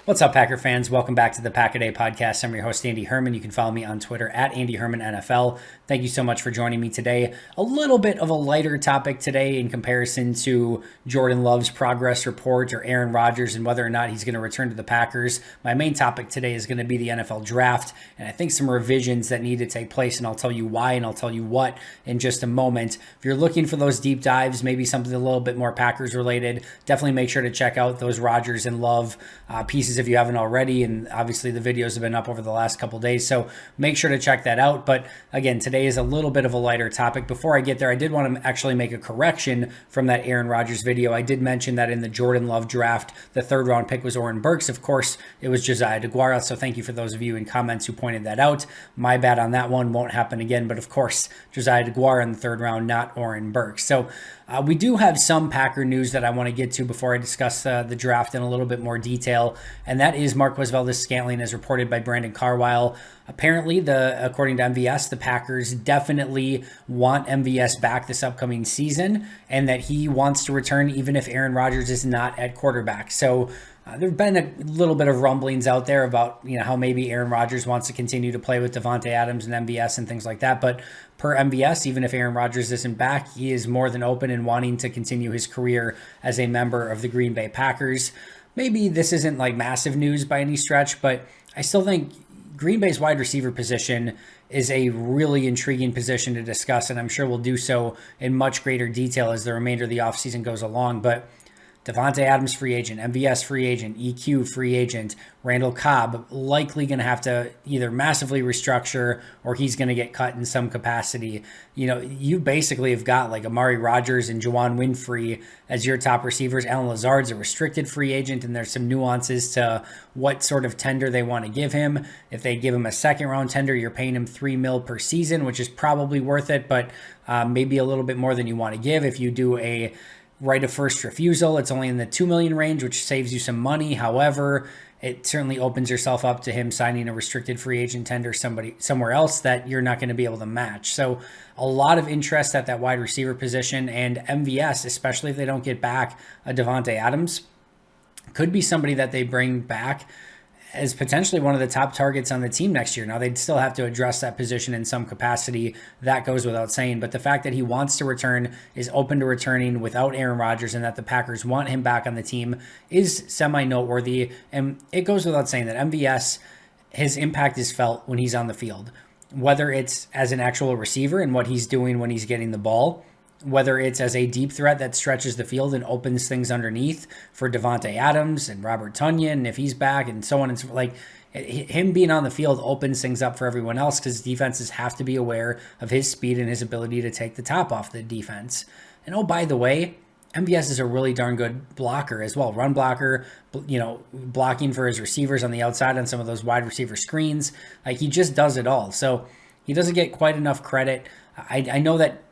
What's up, Packer fans? Welcome back to the Pack a Day podcast. I'm your host, Andy Herman. You can follow me on Twitter at Andy Herman NFL. Thank you so much for joining me today. A little bit of a lighter topic today in comparison to Jordan Love's progress report or Aaron Rodgers and whether or not he's going to return to the Packers. My main topic today is going to be the NFL draft and I think some revisions that need to take place, and I'll tell you why and I'll tell you what in just a moment. If you're looking for those deep dives, maybe something a little bit more Packers related, definitely make sure to check out those Rodgers and Love pieces if you haven't already, and obviously the videos have been up over the last couple days, so make sure to check that out. But again, today is a little bit of a lighter topic. Before I get there, I did want to actually make a correction from that Aaron Rodgers video. I did mention that in the Jordan Love draft, the third round pick was Oren Burks. Of course, it was Josiah DeGuara, so thank you for those of you in comments who pointed that out. My bad on that one, won't happen again, but of course, Josiah DeGuara in the third round, not Oren Burks. So we do have some Packer news that I want to get to before I discuss the draft in a little bit more detail, and that is Marquez Valdes-Scantling, as reported by Brandon Carwile. Apparently, according to MVS, the Packers definitely want MVS back this upcoming season, and that he wants to return even if Aaron Rodgers is not at quarterback. So there have been a little bit of rumblings out there about how maybe Aaron Rodgers wants to continue to play with Davante Adams and MVS and things like that. But per MVS, even if Aaron Rodgers isn't back, he is more than open and wanting to continue his career as a member of the Green Bay Packers. Maybe this isn't like massive news by any stretch, but I still think Green Bay's wide receiver position is a really intriguing position to discuss, and I'm sure we'll do so in much greater detail as the remainder of the offseason goes along. But Davante Adams free agent, MVS free agent, EQ free agent, Randall Cobb likely going to have to either massively restructure or he's going to get cut in some capacity. You basically have got like Amari Rodgers and Juwan Winfrey as your top receivers. Alan Lazard's a restricted free agent, and there's some nuances to what sort of tender they want to give him. If they give him a second round tender, you're paying him $3 million per season, which is probably worth it, but maybe a little bit more than you want to give. If you do a right of first refusal, it's only in the $2 million range, which saves you some money. However, it certainly opens yourself up to him signing a restricted free agent tender somewhere else that you're not going to be able to match. So a lot of interest at that wide receiver position, and MVS, especially if they don't get back a Davante Adams, could be somebody that they bring back as potentially one of the top targets on the team next year. Now, they'd still have to address that position in some capacity. That goes without saying. But the fact that he wants to return, is open to returning without Aaron Rodgers, and that the Packers want him back on the team is semi-noteworthy. And it goes without saying that MVS, his impact is felt when he's on the field, whether it's as an actual receiver and what he's doing when he's getting the ball, whether it's as a deep threat that stretches the field and opens things underneath for Davante Adams and Robert Tonyan if he's back, and so on and so forth. Like, him being on the field opens things up for everyone else because defenses have to be aware of his speed and his ability to take the top off the defense. And oh, by the way, MVS is a really darn good blocker as well. Run blocker, blocking for his receivers on the outside on some of those wide receiver screens. Like, he just does it all. So he doesn't get quite enough credit. I know that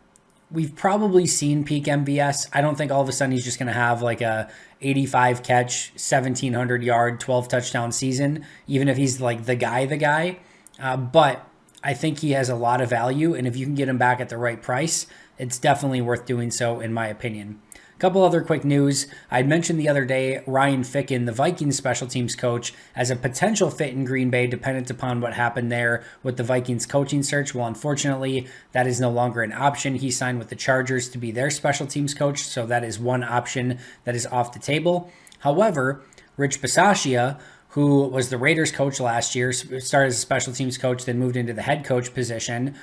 we've probably seen peak MVS. I don't think all of a sudden he's just going to have like a 85 catch, 1,700 yard, 12 touchdown season, even if he's like the guy. But I think he has a lot of value, and if you can get him back at the right price, it's definitely worth doing so, in my opinion. A couple other quick news. I'd mentioned the other day Ryan Ficken, the Vikings special teams coach, as a potential fit in Green Bay, dependent upon what happened there with the Vikings coaching search. Well, unfortunately, that is no longer an option. He signed with the Chargers to be their special teams coach, so that is one option that is off the table. However, Rich Bisaccia, who was the Raiders coach last year, started as a special teams coach, then moved into the head coach position,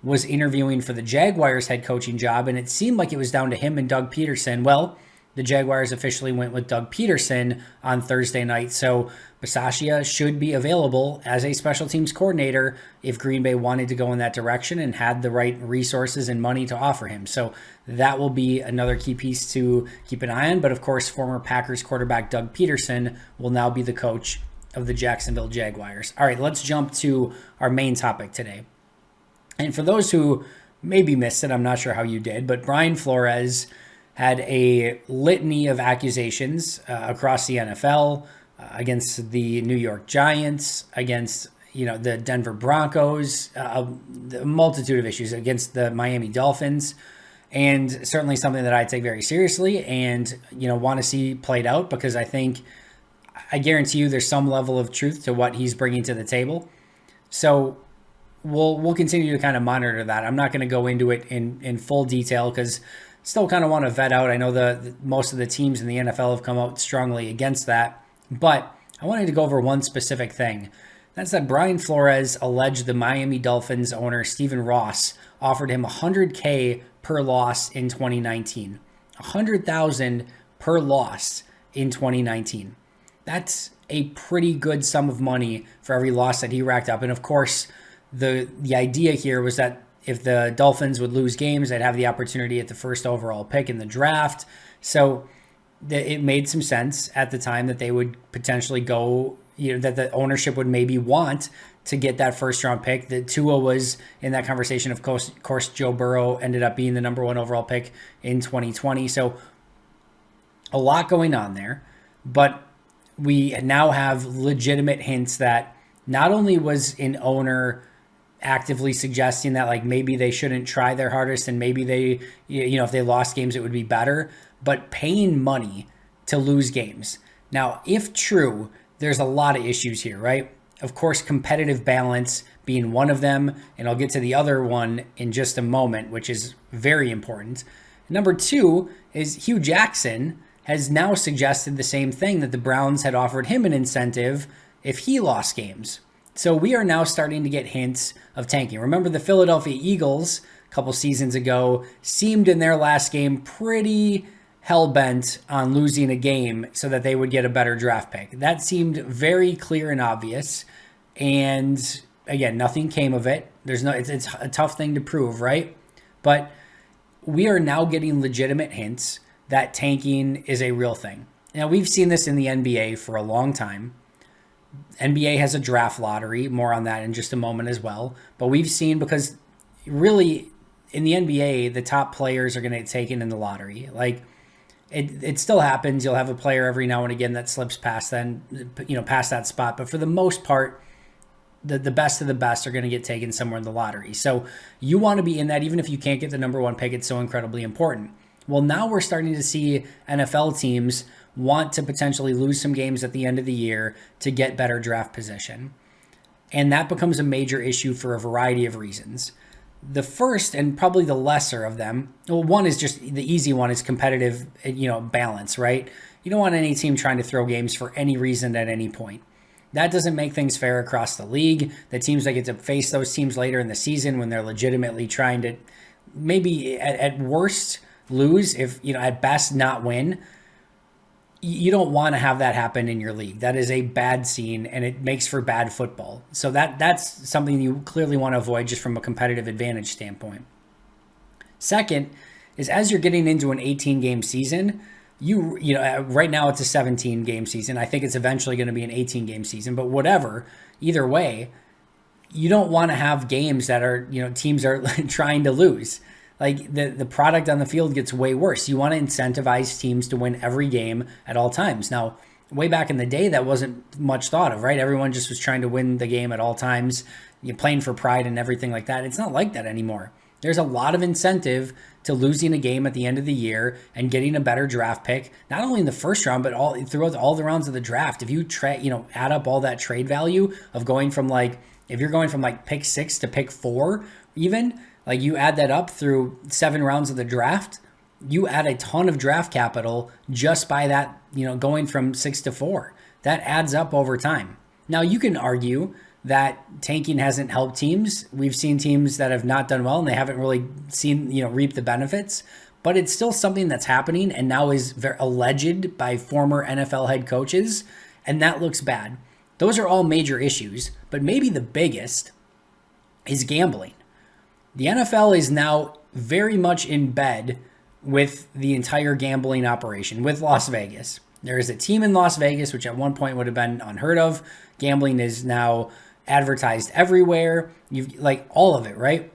was interviewing for the Jaguars head coaching job, and it seemed like it was down to him and Doug Peterson. Well, the Jaguars officially went with Doug Peterson on Thursday night, so Bisaccia should be available as a special teams coordinator if Green Bay wanted to go in that direction and had the right resources and money to offer him. So that will be another key piece to keep an eye on. But of course, former Packers quarterback Doug Peterson will now be the coach of the Jacksonville Jaguars. All right, let's jump to our main topic today. And for those who maybe missed it, I'm not sure how you did, but Brian Flores had a litany of accusations across the NFL against the New York Giants, against the Denver Broncos, a multitude of issues against the Miami Dolphins, and certainly something that I take very seriously and want to see played out, because I think I guarantee you there's some level of truth to what he's bringing to the table. So we'll continue to kind of monitor that. I'm not going to go into it in full detail because still kind of want to vet out. I know the most of the teams in the NFL have come out strongly against that, but I wanted to go over one specific thing. That's that Brian Flores alleged the Miami Dolphins owner Stephen Ross offered him $100K per loss in 2019. $100,000 per loss in 2019. That's a pretty good sum of money for every loss that he racked up. And of course, the idea here was that if the Dolphins would lose games, they'd have the opportunity at the first overall pick in the draft. So it made some sense at the time that they would potentially go, that the ownership would maybe want to get that first round pick. That Tua was in that conversation. Of course, Joe Burrow ended up being the number one overall pick in 2020. So a lot going on there, but we now have legitimate hints that not only was an owner actively suggesting that like maybe they shouldn't try their hardest and maybe they, if they lost games, it would be better, but paying money to lose games. Now, if true, there's a lot of issues here, right? Of course, competitive balance being one of them, and I'll get to the other one in just a moment, which is very important. Number two is Hugh Jackson has now suggested the same thing, that the Browns had offered him an incentive if he lost games. So we are now starting to get hints of tanking. Remember, the Philadelphia Eagles a couple seasons ago seemed in their last game pretty hell-bent on losing a game so that they would get a better draft pick. That seemed very clear and obvious. And again, nothing came of it. It's a tough thing to prove, right? But we are now getting legitimate hints that tanking is a real thing. Now, we've seen this in the NBA for a long time. NBA has a draft lottery, more on that in just a moment as well. But we've seen, because really in the NBA, the top players are going to get taken in the lottery. Like it still happens. You'll have a player every now and again that slips past past that spot. But for the most part, the best of the best are going to get taken somewhere in the lottery. So you want to be in that, even if you can't get the number one pick. It's so incredibly important. Well, now we're starting to see NFL teams want to potentially lose some games at the end of the year to get better draft position. And that becomes a major issue for a variety of reasons. The first, and probably the lesser of them, well, one is just the easy one, is competitive, balance, right? You don't want any team trying to throw games for any reason at any point. That doesn't make things fair across the league. The teams that get to face those teams later in the season when they're legitimately trying to maybe at worst lose, if at best not win, you don't want to have that happen in your league. That is a bad scene, and it makes for bad football. So that's something you clearly want to avoid just from a competitive advantage standpoint. Second is, as you're getting into an 18-game season, right now it's a 17-game season. I think it's eventually going to be an 18-game season, but whatever, either way, you don't want to have games that are, teams are trying to lose. Like the product on the field gets way worse. You want to incentivize teams to win every game at all times. Now, way back in the day, that wasn't much thought of, right? Everyone just was trying to win the game at all times, playing for pride and everything like that. It's not like that anymore. There's a lot of incentive to losing a game at the end of the year and getting a better draft pick, not only in the first round, but throughout all the rounds of the draft. If you add up all that trade value of going from if you're going from pick 6 to pick 4 even, you add that up through 7 rounds of the draft, you add a ton of draft capital just by that, going from 6 to 4. That adds up over time. Now, you can argue that tanking hasn't helped teams. We've seen teams that have not done well and they haven't really seen, reap the benefits, but it's still something that's happening and now is alleged by former NFL head coaches, and that looks bad. Those are all major issues, but maybe the biggest is gambling. The NFL is now very much in bed with the entire gambling operation, with Las Vegas. There is a team in Las Vegas, which at one point would have been unheard of. Gambling is now advertised everywhere. All of it, right?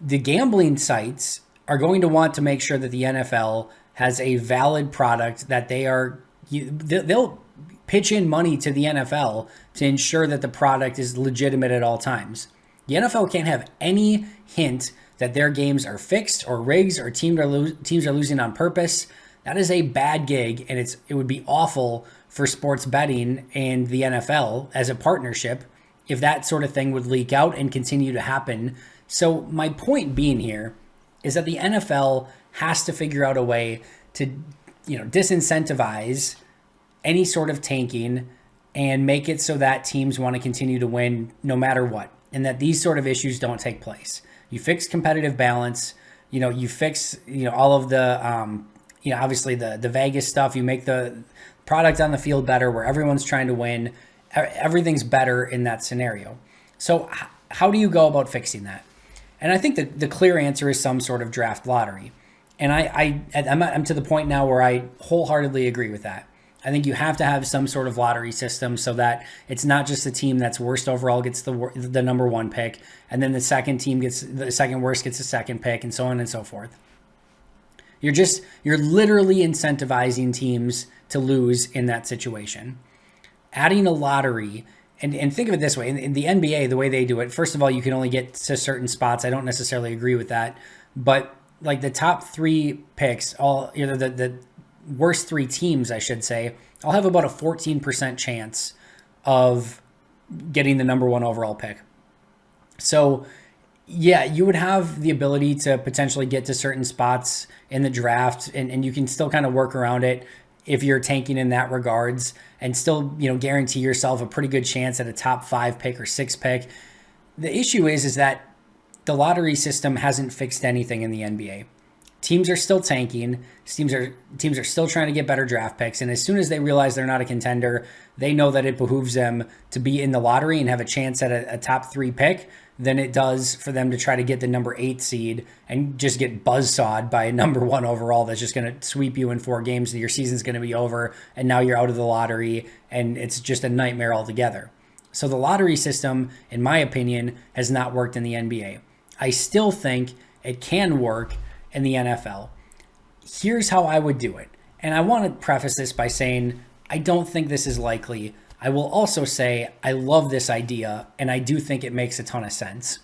The gambling sites are going to want to make sure that the NFL has a valid product, that they'll pitch in money to the NFL to ensure that the product is legitimate at all times. The NFL can't have any hint that their games are fixed or rigged or teams are losing on purpose. That is a bad gig, and it would be awful for sports betting and the NFL as a partnership if that sort of thing would leak out and continue to happen. So my point being here is that the NFL has to figure out a way to, disincentivize any sort of tanking and make it so that teams want to continue to win no matter what, and that these sort of issues don't take place. You fix competitive balance, you fix, all of the, obviously the Vegas stuff, you make the product on the field better where everyone's trying to win. Everything's better in that scenario. So how do you go about fixing that? And I think that the clear answer is some sort of draft lottery. And I'm to the point now where I wholeheartedly agree with that. I think you have to have some sort of lottery system so that it's not just the team that's worst overall gets the number one pick, and then the second worst gets the second pick, and so on and so forth. You're literally incentivizing teams to lose in that situation. Adding a lottery, and think of it this way, in the NBA, the way they do it, first of all, you can only get to certain spots. I don't necessarily agree with that, but like the top three picks, the worst three teams, I should say, I'll have about a 14% chance of getting the number one overall pick. So yeah, you would have the ability to potentially get to certain spots in the draft, and you can still kind of work around it if you're tanking in that regards, and still, guarantee yourself a pretty good chance at a top 5 pick or 6 pick. The issue is that the lottery system hasn't fixed anything in the NBA. Teams are still tanking. Teams are still trying to get better draft picks. And as soon as they realize they're not a contender, they know that it behooves them to be in the lottery and have a chance at a top 3 pick than it does for them to try to get the number 8 seed and just get buzzsawed by a number 1 overall that's just going to sweep you in 4 games. Your season's going to be over, and now you're out of the lottery, and it's just a nightmare altogether. So the lottery system, in my opinion, has not worked in the NBA. I still think it can work in the NFL. Here's how I would do it. And I want to preface this by saying I don't think this is likely. I will also say I love this idea, and I do think it makes a ton of sense.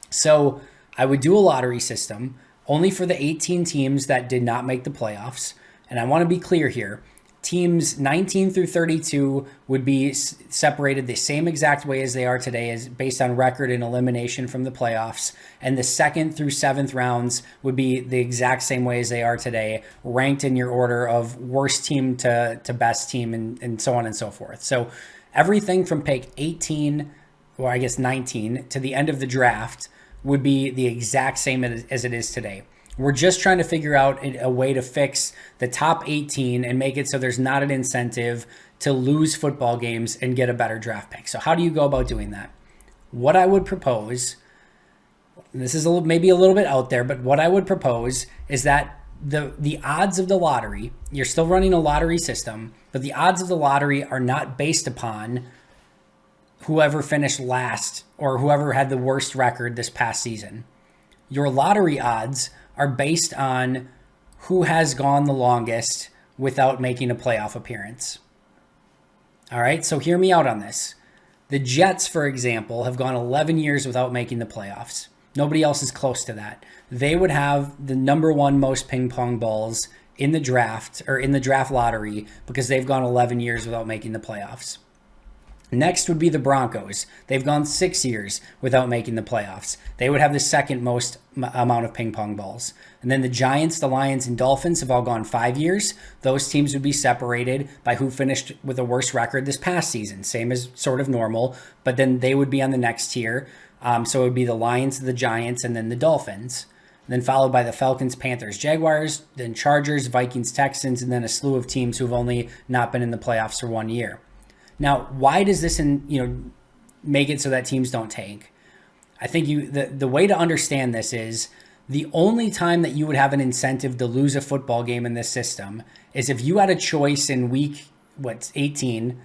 So I would do a lottery system only for the 18 teams that did not make the playoffs. And I want to be clear here. Teams 19 through 32 would be separated the same exact way as they are today, as based on record and elimination from the playoffs. And the 2nd through 7th rounds would be the exact same way as they are today, ranked in your order of worst team to best team, and so on and so forth. So everything from pick 18, or I guess 19, to the end of the draft would be the exact same as it is today. We're just trying to figure out a way to fix the top 18 and make it so there's not an incentive to lose football games and get a better draft pick. So how do you go about doing that? What I would propose, this is maybe a little bit out there, but what I would propose is that the odds of the lottery, you're still running a lottery system, but the odds of the lottery are not based upon whoever finished last or whoever had the worst record this past season. Your lottery odds are based on who has gone the longest without making a playoff appearance. All right, so hear me out on this. The Jets, for example, have gone 11 years without making the playoffs. Nobody else is close to that. They would have the number 1 most ping pong balls in the draft, or in the draft lottery, because they've gone 11 years without making the playoffs. Next would be the Broncos. They've gone 6 years without making the playoffs. They would have the 2nd most amount of ping pong balls. And then the Giants, the Lions, and Dolphins have all gone 5 years. Those teams would be separated by who finished with a worse record this past season. Same as sort of normal, but then they would be on the next tier. So it would be the Lions, the Giants, and then the Dolphins. Then followed by the Falcons, Panthers, Jaguars, then Chargers, Vikings, Texans, and then a slew of teams who've only not been in the playoffs for 1 year. Now, why does this make it so that teams don't tank? I think the way to understand this is the only time that you would have an incentive to lose a football game in this system is if you had a choice in week 18.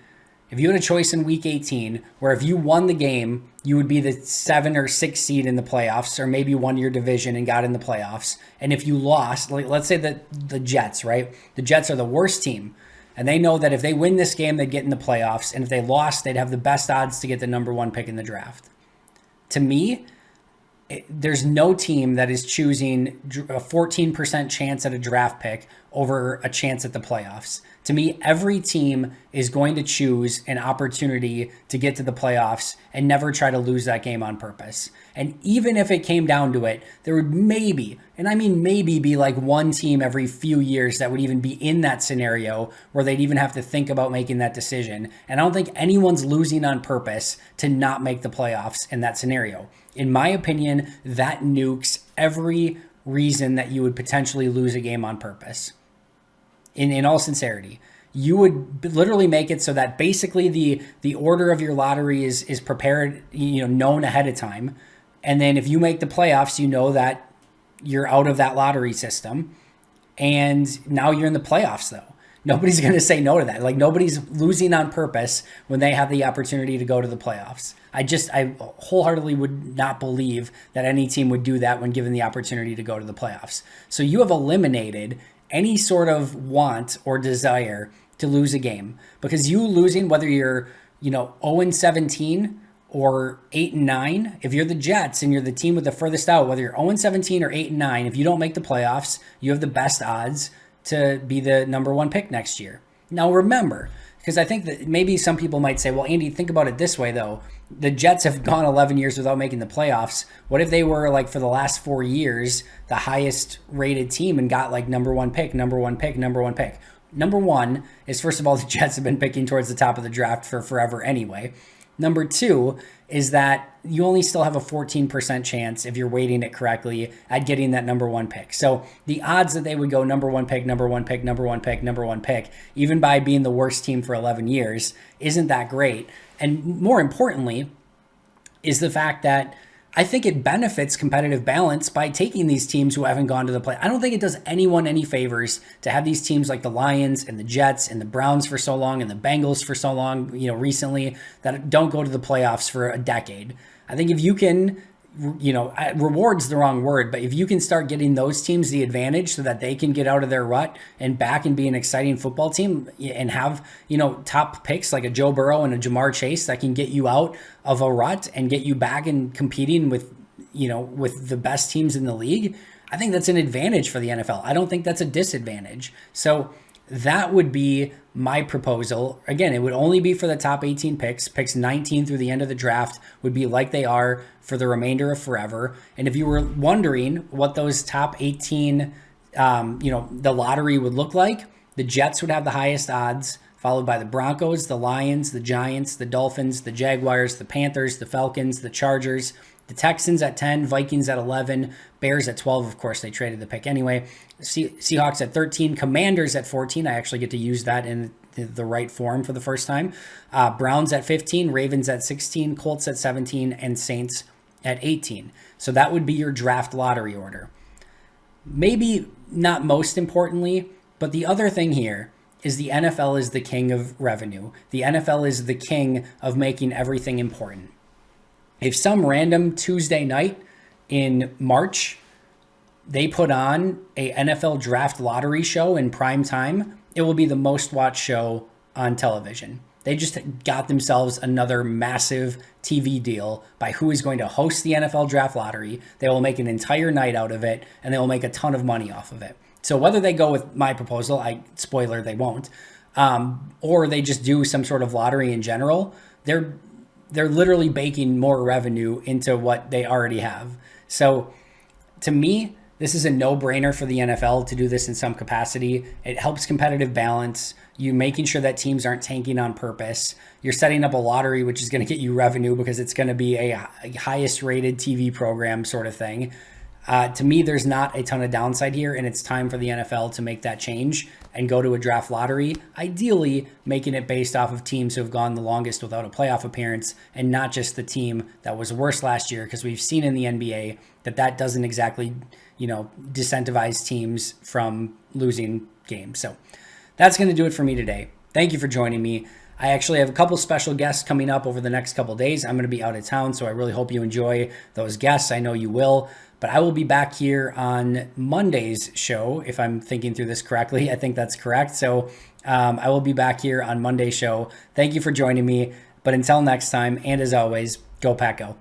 If you had a choice in week 18 where if you won the game, you would be the 7 or 6 seed in the playoffs, or maybe won your division and got in the playoffs. And if you lost, like let's say that the Jets, right? The Jets are the worst team. And they know that if they win this game, they'd get in the playoffs. And if they lost, they'd have the best odds to get the number 1 pick in the draft. To me, there's no team that is choosing a 14% chance at a draft pick over a chance at the playoffs. To me, every team is going to choose an opportunity to get to the playoffs and never try to lose that game on purpose. And even if it came down to it, there would maybe, and I mean maybe, be like one team every few years that would even be in that scenario where they'd even have to think about making that decision. And I don't think anyone's losing on purpose to not make the playoffs in that scenario. In my opinion, that nukes every reason that you would potentially lose a game on purpose. In all sincerity, you would literally make it so that basically the order of your lottery is prepared, known ahead of time. And then if you make the playoffs, you know that you're out of that lottery system. And now you're in the playoffs, though. Nobody's going to say no to that. Like, nobody's losing on purpose when they have the opportunity to go to the playoffs. I wholeheartedly would not believe that any team would do that when given the opportunity to go to the playoffs. So you have eliminated any sort of want or desire to lose a game, because you losing, whether you're 0-17 or 8-9, if you're the Jets and you're the team with the furthest out, whether you're 0-17 or 8-9, if you don't make the playoffs, you have the best odds to be the number one pick next year. Now remember, because I think that maybe some people might say, well, Andy, think about it this way, though. The Jets have gone 11 years without making the playoffs. What if they were, like, for the last 4 years, the highest rated team and got, like, number one pick? Number one is, first of all, the Jets have been picking towards the top of the draft for forever anyway. Number two is that you only still have a 14% chance, if you're weighting it correctly, at getting that number one pick. So the odds that they would go number one pick, even by being the worst team for 11 years, isn't that great. And more importantly is the fact that I think it benefits competitive balance by taking these teams who haven't gone to the play. I don't think it does anyone any favors to have these teams like the Lions and the Jets and the Browns for so long and the Bengals for so long, recently, that don't go to the playoffs for a decade. I think if you can, reward's the wrong word, but if you can start getting those teams the advantage so that they can get out of their rut and back and be an exciting football team and have, top picks like a Joe Burrow and a Jamar Chase that can get you out of a rut and get you back and competing with the best teams in the league, I think that's an advantage for the NFL. I don't think that's a disadvantage. So that would be my proposal. Again, it would only be for the top 18 picks. Picks 19 through the end of the draft would be like they are for the remainder of forever. And if you were wondering what those top 18, the lottery would look like, the Jets would have the highest odds, followed by the Broncos, the Lions, the Giants, the Dolphins, the Jaguars, the Panthers, the Falcons, the Chargers, the Texans at 10, Vikings at 11, Bears at 12. Of course, they traded the pick anyway. Seahawks at 13, Commanders at 14. I actually get to use that in the right form for the first time. Browns at 15, Ravens at 16, Colts at 17, and Saints at 18. So that would be your draft lottery order. Maybe not most importantly, but the other thing here is the NFL is the king of revenue. The NFL is the king of making everything important. If some random Tuesday night in March, they put on a NFL draft lottery show in prime time, it will be the most watched show on television. They just got themselves another massive TV deal by who is going to host the NFL draft lottery. They will make an entire night out of it, and they will make a ton of money off of it. So whether they go with my proposal, spoiler, they won't, or they just do some sort of lottery in general, they're literally baking more revenue into what they already have. So to me, this is a no-brainer for the NFL to do this in some capacity. It helps competitive balance. You making sure that teams aren't tanking on purpose. You're setting up a lottery, which is going to get you revenue because it's going to be a highest rated TV program sort of thing. To me, there's not a ton of downside here, and it's time for the NFL to make that change and go to a draft lottery, ideally making it based off of teams who have gone the longest without a playoff appearance and not just the team that was worse last year, because we've seen in the NBA that doesn't exactly, disincentivize teams from losing games. So that's going to do it for me today. Thank you for joining me. I actually have a couple special guests coming up over the next couple days. I'm going to be out of town, so I really hope you enjoy those guests. I know you will. But I will be back here on Monday's show, if I'm thinking through this correctly. I think that's correct. So I will be back here on Monday's show. Thank you for joining me. But until next time, and as always, go Pack Go.